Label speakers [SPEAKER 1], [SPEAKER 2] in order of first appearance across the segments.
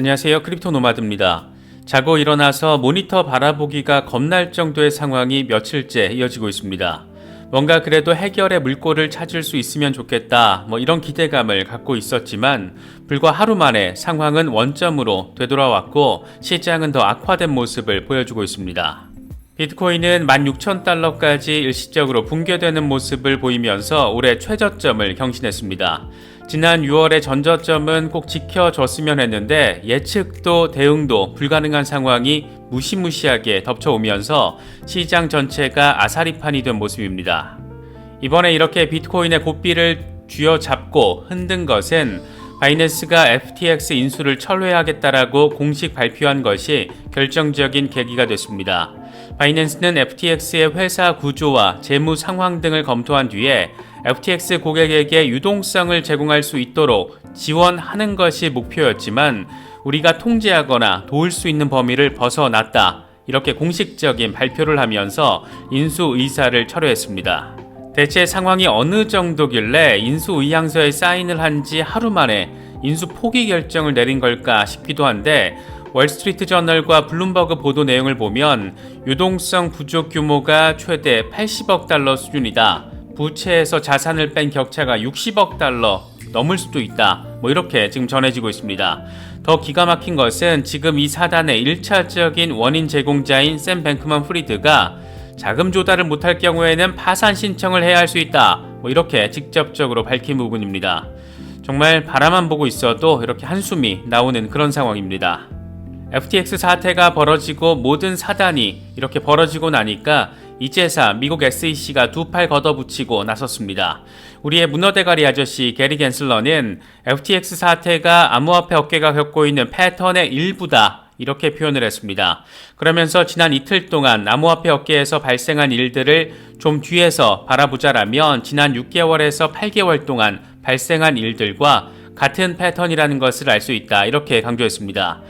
[SPEAKER 1] 안녕하세요. 크립토 노마드입니다. 자고 일어나서 모니터 바라보기가 겁날 정도의 상황이 며칠째 이어지고 있습니다. 뭔가 그래도 해결의 물꼬를 찾을 수 있으면 좋겠다, 이런 기대감을 갖고 있었지만 불과 하루 만에 상황은 원점으로 되돌아왔고 시장은 더 악화된 모습을 보여주고 있습니다. 비트코인은 16,000달러까지 일시적으로 붕괴되는 모습을 보이면서 올해 최저점을 경신했습니다. 지난 6월의 전저점은 꼭 지켜줬으면 했는데 예측도 대응도 불가능한 상황이 무시무시하게 덮쳐오면서 시장 전체가 아사리판이 된 모습입니다. 이번에 이렇게 비트코인의 고삐를 쥐어잡고 흔든 것은 바이낸스가 FTX 인수를 철회하겠다라고 공식 발표한 것이 결정적인 계기가 됐습니다. 바이낸스는 FTX의 회사 구조와 재무 상황 등을 검토한 뒤에 FTX 고객에게 유동성을 제공할 수 있도록 지원하는 것이 목표였지만 우리가 통제하거나 도울 수 있는 범위를 벗어났다. 이렇게 공식적인 발표를 하면서 인수 의사를 철회했습니다. 대체 상황이 어느 정도길래 인수 의향서에 사인을 한 지 하루 만에 인수 포기 결정을 내린 걸까 싶기도 한데 월스트리트 저널과 블룸버그 보도 내용을 보면 유동성 부족 규모가 최대 80억 달러 수준이다. 부채에서 자산을 뺀 격차가 60억 달러 넘을 수도 있다. 이렇게 지금 전해지고 있습니다. 더 기가 막힌 것은 지금 이 사단의 1차적인 원인 제공자인 샘 뱅크먼 프리드가 자금 조달을 못할 경우에는 파산 신청을 해야 할 수 있다. 이렇게 직접적으로 밝힌 부분입니다. 정말 바라만 보고 있어도 이렇게 한숨이 나오는 그런 상황입니다. FTX 사태가 벌어지고 모든 사단이 이렇게 벌어지고 나니까 이제사 미국 SEC가 두 팔 걷어붙이고 나섰습니다. 우리의 문어대가리 아저씨 게리 겐슬러는 FTX 사태가 암호화폐 업계가 겪고 있는 패턴의 일부다. 이렇게 표현을 했습니다. 그러면서 지난 이틀 동안 암호화폐 업계에서 발생한 일들을 좀 뒤에서 바라보자라면 지난 6개월에서 8개월 동안 발생한 일들과 같은 패턴이라는 것을 알 수 있다. 이렇게 강조했습니다.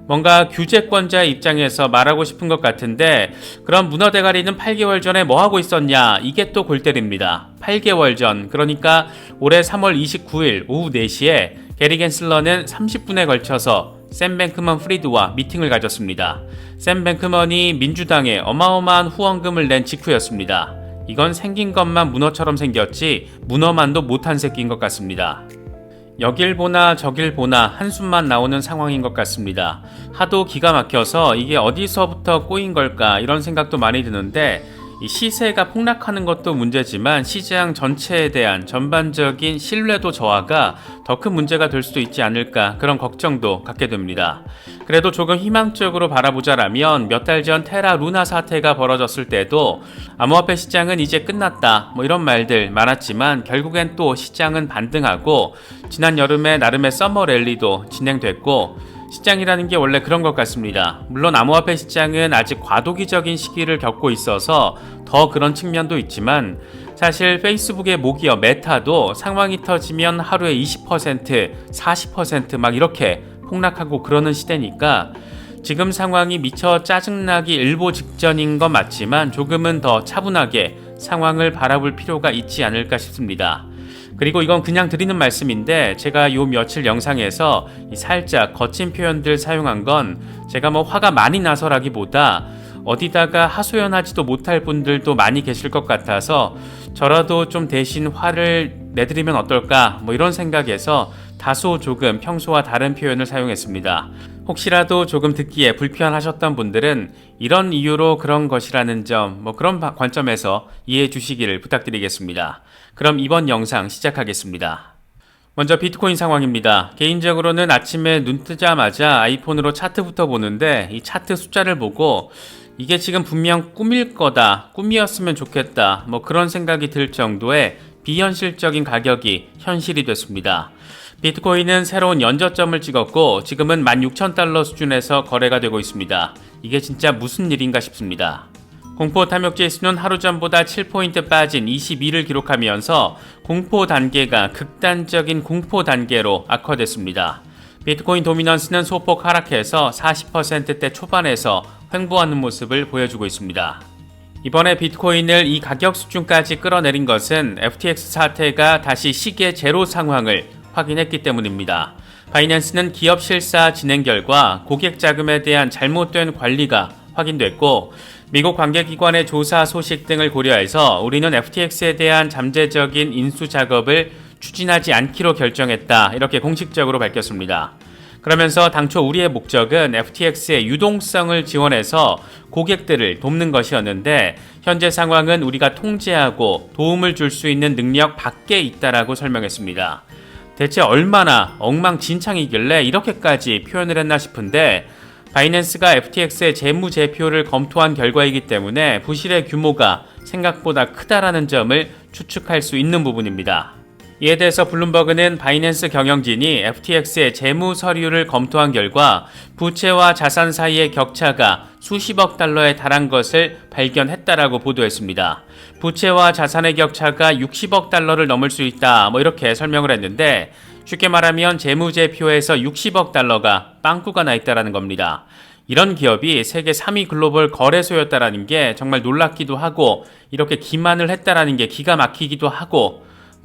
[SPEAKER 1] 뭔가 규제권자의 입장에서 말하고 싶은 것 같은데 그럼 문어대가리는 8개월 전에 뭐 하고 있었냐? 이게 또 골 때립니다. 8개월 전, 그러니까 올해 3월 29일 오후 4시에 게리 겐슬러는 30분에 걸쳐서 샘 뱅크먼 프리드와 미팅을 가졌습니다. 샘 뱅크먼이 민주당에 어마어마한 후원금을 낸 직후였습니다. 이건 생긴 것만 문어처럼 생겼지 문어만도 못한 새끼인 것 같습니다. 여길 보나 저길 보나 한숨만 나오는 상황인 것 같습니다. 하도 기가 막혀서 이게 어디서부터 꼬인 걸까 이런 생각도 많이 드는데 이 시세가 폭락하는 것도 문제지만 시장 전체에 대한 전반적인 신뢰도 저하가 더 큰 문제가 될 수도 있지 않을까 그런 걱정도 갖게 됩니다. 그래도 조금 희망적으로 바라보자라면 몇 달 전 테라 루나 사태가 벌어졌을 때도 암호화폐 시장은 이제 끝났다 이런 말들 많았지만 결국엔 또 시장은 반등하고 지난 여름에 나름의 서머 랠리도 진행됐고 시장이라는 게 원래 그런 것 같습니다. 물론 암호화폐 시장은 아직 과도기적인 시기를 겪고 있어서 더 그런 측면도 있지만 사실 페이스북의 모기업 메타도 상황이 터지면 하루에 20%, 40% 막 이렇게 폭락하고 그러는 시대니까 지금 상황이 미처 짜증나기 일보 직전인 건 맞지만 조금은 더 차분하게 상황을 바라볼 필요가 있지 않을까 싶습니다. 그리고 이건 그냥 드리는 말씀인데 제가 요 며칠 영상에서 살짝 거친 표현들 사용한 건 제가 화가 많이 나서라기보다 어디다가 하소연하지도 못할 분들도 많이 계실 것 같아서 저라도 좀 대신 화를 내드리면 어떨까 이런 생각에서 다소 조금 평소와 다른 표현을 사용했습니다. 혹시라도 조금 듣기에 불편하셨던 분들은 이런 이유로 그런 것이라는 점 그런 관점에서 이해해 주시기를 부탁드리겠습니다. 그럼 이번 영상 시작하겠습니다. 먼저 비트코인 상황입니다. 개인적으로는 아침에 눈 뜨자마자 아이폰으로 차트부터 보는데 이 차트 숫자를 보고 이게 지금 분명 꿈일 거다, 꿈이었으면 좋겠다 그런 생각이 들 정도의 비현실적인 가격이 현실이 됐습니다. 비트코인은 새로운 연저점을 찍었고 지금은 16,000달러 수준에서 거래가 되고 있습니다. 이게 진짜 무슨 일인가 싶습니다. 공포 탐욕 지수는 하루 전보다 7포인트 빠진 22를 기록하면서 공포 단계가 극단적인 공포 단계로 악화됐습니다. 비트코인 도미넌스는 소폭 하락해서 40%대 초반에서 횡보하는 모습을 보여주고 있습니다. 이번에 비트코인을 이 가격 수준까지 끌어내린 것은 FTX 사태가 다시 시계 제로 상황을 확인했기 때문입니다. 바이낸스는 기업 실사 진행 결과 고객 자금에 대한 잘못된 관리가 확인됐고 미국 관계기관의 조사 소식 등을 고려해서 우리는 FTX에 대한 잠재적인 인수 작업을 추진하지 않기로 결정했다. 이렇게 공식적으로 밝혔습니다. 그러면서 당초 우리의 목적은 FTX의 유동성을 지원해서 고객들을 돕는 것이었는데 현재 상황은 우리가 통제하고 도움을 줄 수 있는 능력 밖에 있다라고 설명했습니다. 대체 얼마나 엉망진창이길래 이렇게까지 표현을 했나 싶은데 바이낸스가 FTX의 재무제표를 검토한 결과이기 때문에 부실의 규모가 생각보다 크다라는 점을 추측할 수 있는 부분입니다. 이에 대해서 블룸버그는 바이낸스 경영진이 FTX의 재무 서류를 검토한 결과 부채와 자산 사이의 격차가 수십억 달러에 달한 것을 발견했다라고 보도했습니다. 부채와 자산의 격차가 60억 달러를 넘을 수 있다. 이렇게 설명을 했는데 쉽게 말하면 재무제표에서 60억 달러가 빵꾸가 나 있다라는 겁니다. 이런 기업이 세계 3위 글로벌 거래소였다라는 게 정말 놀랍기도 하고 이렇게 기만을 했다라는 게 기가 막히기도 하고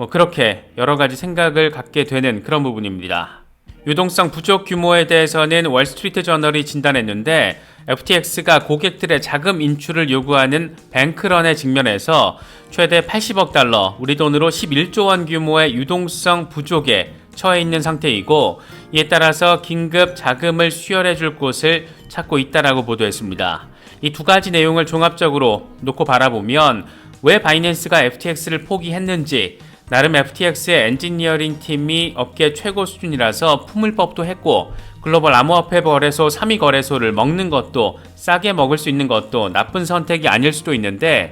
[SPEAKER 1] 그렇게 여러 가지 생각을 갖게 되는 그런 부분입니다. 유동성 부족 규모에 대해서는 월스트리트 저널이 진단했는데 FTX가 고객들의 자금 인출을 요구하는 뱅크런에 직면해서 최대 80억 달러, 우리 돈으로 11조 원 규모의 유동성 부족에 처해 있는 상태이고 이에 따라서 긴급 자금을 수혈해 줄 곳을 찾고 있다라고 보도했습니다. 이 두 가지 내용을 종합적으로 놓고 바라보면 왜 바이낸스가 FTX를 포기했는지 나름 FTX의 엔지니어링 팀이 업계 최고 수준이라서 품을 법도 했고 글로벌 암호화폐 거래소 3위 거래소를 먹는 것도 싸게 먹을 수 있는 것도 나쁜 선택이 아닐 수도 있는데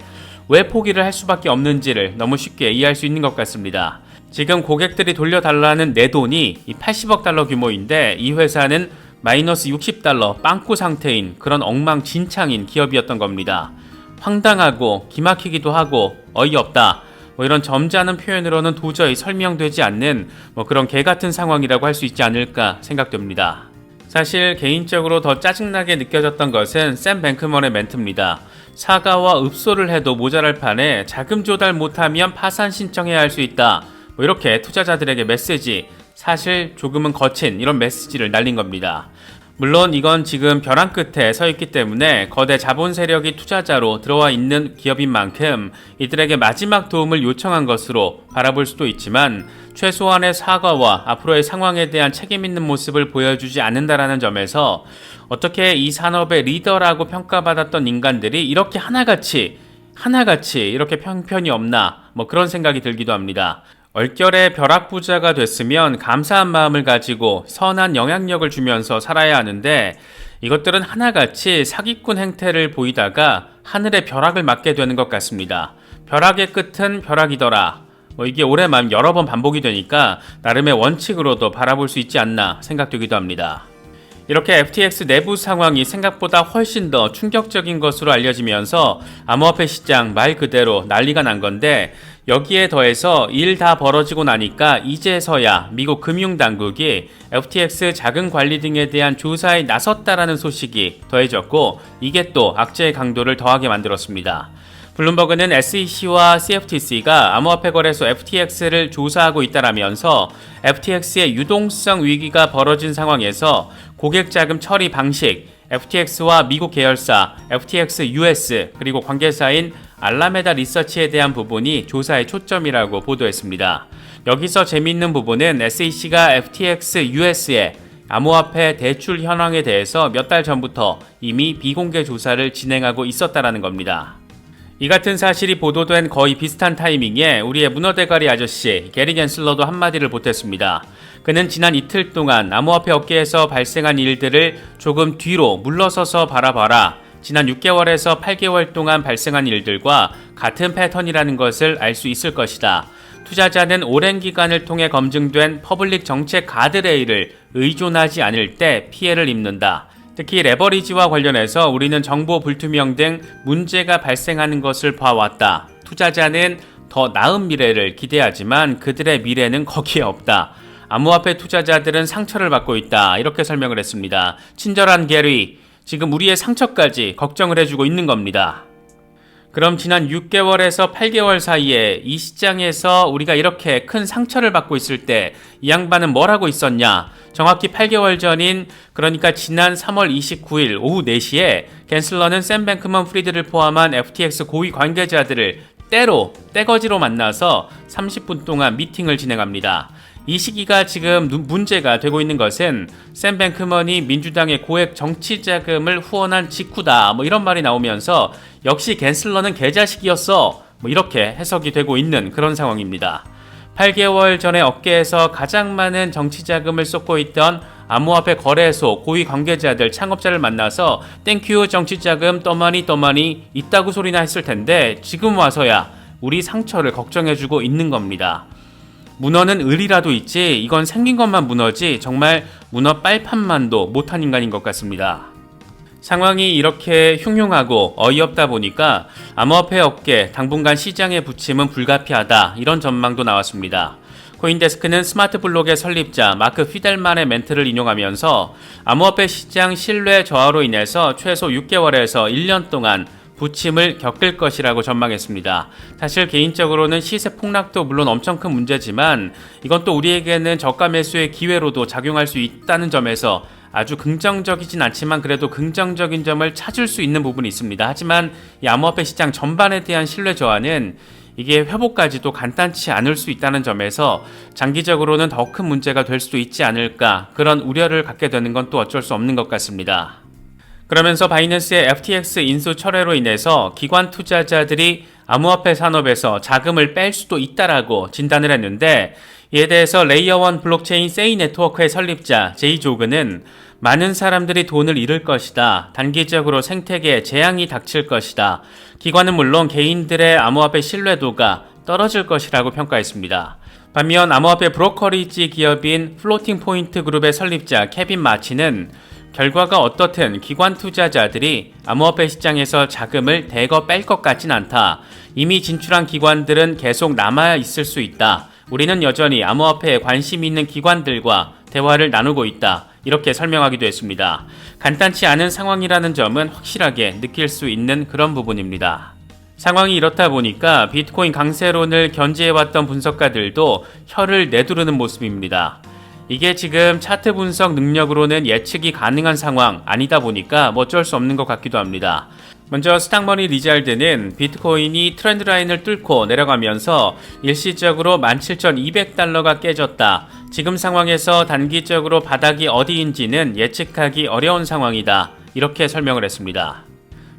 [SPEAKER 1] 왜 포기를 할 수밖에 없는지를 너무 쉽게 이해할 수 있는 것 같습니다. 지금 고객들이 돌려달라는 내 돈이 80억 달러 규모인데 이 회사는 마이너스 60달러 빵꾸 상태인 그런 엉망진창인 기업이었던 겁니다. 황당하고 기막히기도 하고 어이없다. 이런 점잖은 표현으로는 도저히 설명되지 않는 그런 개같은 상황이라고 할 수 있지 않을까 생각됩니다. 사실 개인적으로 더 짜증나게 느껴졌던 것은 샘 뱅크먼의 멘트입니다. 사과와 읍소를 해도 모자랄 판에 자금 조달 못하면 파산 신청해야 할 수 있다. 이렇게 투자자들에게 메시지, 사실 조금은 거친 이런 메시지를 날린 겁니다. 물론 이건 지금 벼랑 끝에 서 있기 때문에 거대 자본 세력이 투자자로 들어와 있는 기업인 만큼 이들에게 마지막 도움을 요청한 것으로 바라볼 수도 있지만 최소한의 사과와 앞으로의 상황에 대한 책임 있는 모습을 보여주지 않는다라는 점에서 어떻게 이 산업의 리더라고 평가받았던 인간들이 이렇게 하나같이 이렇게 편편이 없나 그런 생각이 들기도 합니다. 얼결에 벼락부자가 됐으면 감사한 마음을 가지고 선한 영향력을 주면서 살아야 하는데 이것들은 하나같이 사기꾼 행태를 보이다가 하늘의 벼락을 맞게 되는 것 같습니다. 벼락의 끝은 벼락이더라. 이게 올해만 여러 번 반복이 되니까 나름의 원칙으로도 바라볼 수 있지 않나 생각되기도 합니다. 이렇게 FTX 내부 상황이 생각보다 훨씬 더 충격적인 것으로 알려지면서 암호화폐 시장 말 그대로 난리가 난 건데 여기에 더해서 일 다 벌어지고 나니까 이제서야 미국 금융당국이 FTX 자금 관리 등에 대한 조사에 나섰다라는 소식이 더해졌고 이게 또 악재의 강도를 더하게 만들었습니다. 블룸버그는 SEC와 CFTC가 암호화폐 거래소 FTX를 조사하고 있다라면서 FTX의 유동성 위기가 벌어진 상황에서 고객 자금 처리 방식, FTX와 미국 계열사, FTX US 그리고 관계사인 알라메다 리서치에 대한 부분이 조사의 초점이라고 보도했습니다. 여기서 재미있는 부분은 SEC가 FTX US의 암호화폐 대출 현황에 대해서 몇 달 전부터 이미 비공개 조사를 진행하고 있었다라는 겁니다. 이 같은 사실이 보도된 거의 비슷한 타이밍에 우리의 문어대가리 아저씨 게리 겐슬러도 한마디를 보탰습니다. 그는 지난 이틀 동안 암호화폐 업계에서 발생한 일들을 조금 뒤로 물러서서 바라봐라. 지난 6개월에서 8개월 동안 발생한 일들과 같은 패턴이라는 것을 알 수 있을 것이다. 투자자는 오랜 기간을 통해 검증된 퍼블릭 정책 가드레일을 의존하지 않을 때 피해를 입는다. 특히 레버리지와 관련해서 우리는 정보 불투명 등 문제가 발생하는 것을 봐왔다. 투자자는 더 나은 미래를 기대하지만 그들의 미래는 거기에 없다. 암호화폐 투자자들은 상처를 받고 있다. 이렇게 설명을 했습니다. 친절한 게리, 지금 우리의 상처까지 걱정을 해주고 있는 겁니다. 그럼 지난 6개월에서 8개월 사이에 이 시장에서 우리가 이렇게 큰 상처를 받고 있을 때 이 양반은 뭘 하고 있었냐? 정확히 8개월 전인 그러니까 지난 3월 29일 오후 4시에 겐슬러는 샘 뱅크먼 프리드를 포함한 FTX 고위 관계자들을 떼거지로 만나서 30분 동안 미팅을 진행합니다. 이 시기가 지금 문제가 되고 있는 것은 샘 뱅크먼이 민주당의 고액 정치 자금을 후원한 직후다 이런 말이 나오면서 역시 겐슬러는 개자식이었어 이렇게 해석이 되고 있는 그런 상황입니다. 8개월 전에 업계에서 가장 많은 정치 자금을 쏟고 있던 암호화폐 거래소 고위 관계자들 창업자를 만나서 땡큐 정치 자금 떠마니 있다고 소리나 했을 텐데 지금 와서야 우리 상처를 걱정해주고 있는 겁니다. 문어는 을이라도 있지 이건 생긴 것만 문어지 정말 문어 빨판만도 못한 인간인 것 같습니다. 상황이 이렇게 흉흉하고 어이없다 보니까 암호화폐 업계 당분간 시장의 부침은 불가피하다 이런 전망도 나왔습니다. 코인데스크는 스마트 블록의 설립자 마크 피델만의 멘트를 인용하면서 암호화폐 시장 신뢰 저하로 인해서 최소 6개월에서 1년 동안 부침을 겪을 것이라고 전망했습니다. 사실 개인적으로는 시세 폭락도 물론 엄청 큰 문제지만 이건 또 우리에게는 저가 매수의 기회로도 작용할 수 있다는 점에서 아주 긍정적이진 않지만 그래도 긍정적인 점을 찾을 수 있는 부분이 있습니다. 하지만 이 암호화폐 시장 전반에 대한 신뢰 저하는 이게 회복까지도 간단치 않을 수 있다는 점에서 장기적으로는 더 큰 문제가 될 수도 있지 않을까 그런 우려를 갖게 되는 건 또 어쩔 수 없는 것 같습니다. 그러면서 바이낸스의 FTX 인수 철회로 인해서 기관 투자자들이 암호화폐 산업에서 자금을 뺄 수도 있다라고 진단을 했는데 이에 대해서 레이어1 블록체인 세이 네트워크의 설립자 제이 조그는 많은 사람들이 돈을 잃을 것이다. 단기적으로 생태계에 재앙이 닥칠 것이다. 기관은 물론 개인들의 암호화폐 신뢰도가 떨어질 것이라고 평가했습니다. 반면 암호화폐 브로커리지 기업인 플로팅 포인트 그룹의 설립자 케빈 마치는 결과가 어떻든 기관 투자자들이 암호화폐 시장에서 자금을 대거 뺄 것 같진 않다. 이미 진출한 기관들은 계속 남아 있을 수 있다. 우리는 여전히 암호화폐에 관심 있는 기관들과 대화를 나누고 있다. 이렇게 설명하기도 했습니다. 간단치 않은 상황이라는 점은 확실하게 느낄 수 있는 그런 부분입니다. 상황이 이렇다 보니까 비트코인 강세론을 견지해왔던 분석가들도 혀를 내두르는 모습입니다. 이게 지금 차트 분석 능력으로는 예측이 가능한 상황 아니다 보니까 어쩔 수 없는 것 같기도 합니다. 먼저 스탁머니 리잘드는 비트코인이 트렌드 라인을 뚫고 내려가면서 일시적으로 17,200달러가 깨졌다. 지금 상황에서 단기적으로 바닥이 어디인지는 예측하기 어려운 상황이다. 이렇게 설명을 했습니다.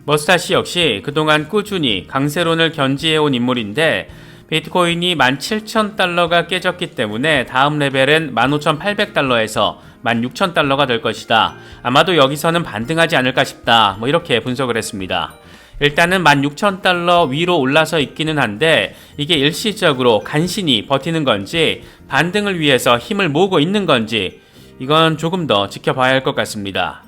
[SPEAKER 1] 머스타시 역시 그동안 꾸준히 강세론을 견지해온 인물인데 비트코인이 17,000달러가 깨졌기 때문에 다음 레벨은 15,800달러에서 16,000달러가 될 것이다. 아마도 여기서는 반등하지 않을까 싶다. 이렇게 분석을 했습니다. 일단은 16,000달러 위로 올라서 있기는 한데 이게 일시적으로 간신히 버티는 건지 반등을 위해서 힘을 모으고 있는 건지 이건 조금 더 지켜봐야 할 것 같습니다.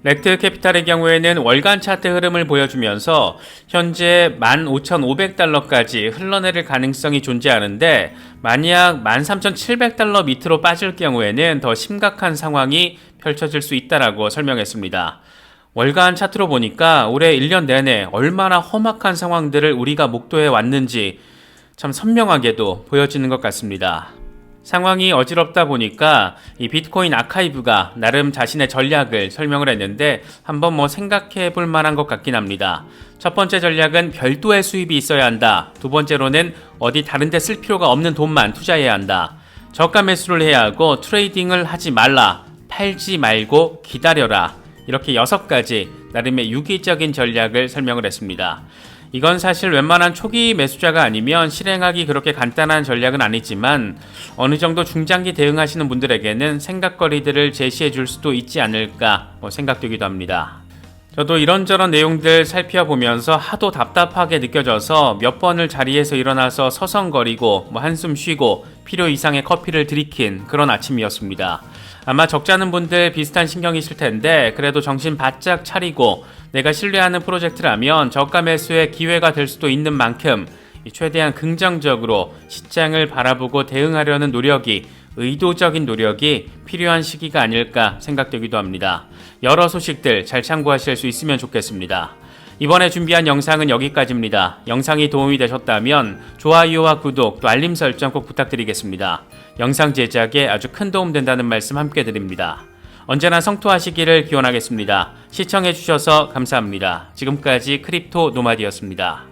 [SPEAKER 1] 렉트 캐피탈의 경우에는 월간 차트 흐름을 보여주면서 현재 15,500달러까지 흘러내릴 가능성이 존재하는데 만약 13,700달러 밑으로 빠질 경우에는 더 심각한 상황이 펼쳐질 수 있다라고 설명했습니다. 월간 차트로 보니까 올해 1년 내내 얼마나 험악한 상황들을 우리가 목도해 왔는지 참 선명하게도 보여지는 것 같습니다. 상황이 어지럽다 보니까 이 비트코인 아카이브가 나름 자신의 전략을 설명을 했는데 한번 생각해 볼 만한 것 같긴 합니다. 첫 번째 전략은 별도의 수입이 있어야 한다. 두 번째로는 어디 다른 데 쓸 필요가 없는 돈만 투자해야 한다. 저가 매수를 해야 하고 트레이딩을 하지 말라. 팔지 말고 기다려라. 이렇게 6가지 나름의 유기적인 전략을 설명을 했습니다. 이건 사실 웬만한 초기 매수자가 아니면 실행하기 그렇게 간단한 전략은 아니지만 어느 정도 중장기 대응하시는 분들에게는 생각거리들을 제시해 줄 수도 있지 않을까 생각되기도 합니다. 저도 이런저런 내용들 살펴보면서 하도 답답하게 느껴져서 몇 번을 자리에서 일어나서 서성거리고 한숨 쉬고 필요 이상의 커피를 들이킨 그런 아침이었습니다. 아마 적잖은 분들 비슷한 신경이실 텐데 그래도 정신 바짝 차리고 내가 신뢰하는 프로젝트라면 저가 매수의 기회가 될 수도 있는 만큼 최대한 긍정적으로 시장을 바라보고 대응하려는 노력이 의도적인 노력이 필요한 시기가 아닐까 생각되기도 합니다. 여러 소식들 잘 참고하실 수 있으면 좋겠습니다. 이번에 준비한 영상은 여기까지입니다. 영상이 도움이 되셨다면 좋아요와 구독 또 알림 설정 꼭 부탁드리겠습니다. 영상 제작에 아주 큰 도움 된다는 말씀 함께 드립니다. 언제나 성토하시기를 기원하겠습니다. 시청해주셔서 감사합니다. 지금까지 크립토 노마디였습니다.